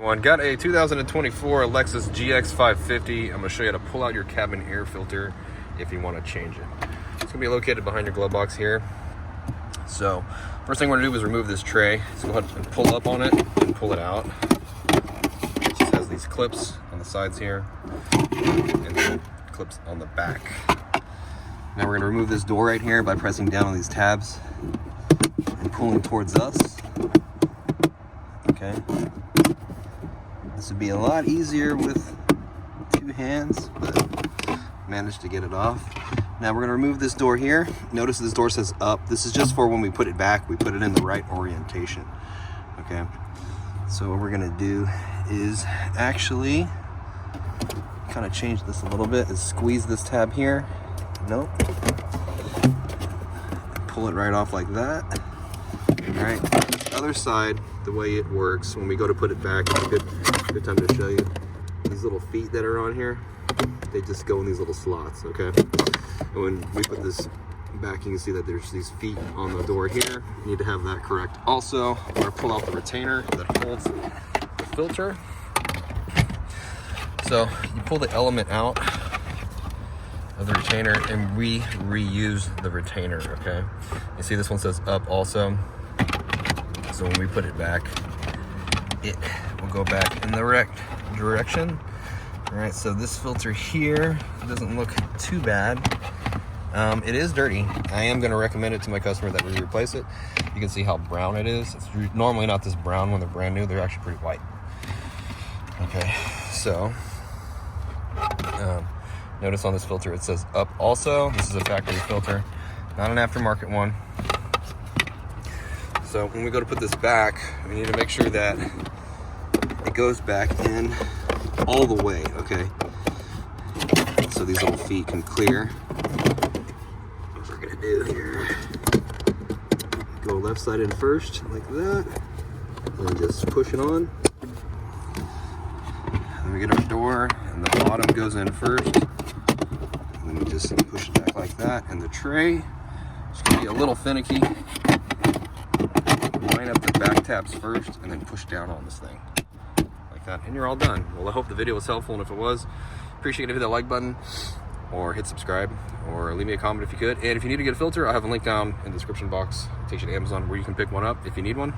everyone. Got a 2024 Lexus GX550. I'm going to show you how to pull out your cabin air filter if you want to change it. It's going to be located behind your glove box here. So first thing we're going to do is remove this tray. So go ahead and pull up on it and pull it out. It just has these clips on the sides here and then clips on the back. Now we're going to remove this door right here by pressing down on these tabs and pulling towards us. Okay. This would be a lot easier with two hands, but managed to get it off. Now we're going to remove this door here. Notice this door says up. This is just for when we put it back, we put it in the right orientation. Okay. So what we're going to do is actually kind of change this a little bit, is squeeze this tab here. Nope. Pull it right off like that. All right. Other side, the way it works when we go to put it back, it's a good time to show you these little feet that are on here. They just go in these little slots. Okay. And when we put this back, you can see that there's these feet on the door here. You need to have that correct. Also, I'm going to pull out the retainer that holds the filter. So you pull the element out of the retainer and we reuse the retainer. Okay. You see this one says up also. So when we put it back, it will go back in the correct direction. All right, so this filter here doesn't look too bad. It is dirty. I am going to recommend it to my customer that we replace it. You can see how brown it is. It's normally not this brown when they're brand new. They're actually pretty white. Okay, so notice on this filter it says up also. This is a factory filter, not an aftermarket one. So when we go to put this back, we need to make sure that it goes back in all the way, okay? So these little feet can clear. What we're gonna do here, go left side in first, like that, and just push it on. Then we get our door, and the bottom goes in first. And then we just push it back like that, and the tray is gonna be a little finicky. Line up the back tabs first and then push down on this thing like that, and you're all done. Well, I hope the video was helpful, and if it was, appreciate it if you hit that like button or hit subscribe or leave me a comment if you could. And if you need to get a filter, I have a link down in the description box. It takes you to Amazon where you can pick one up if you need one.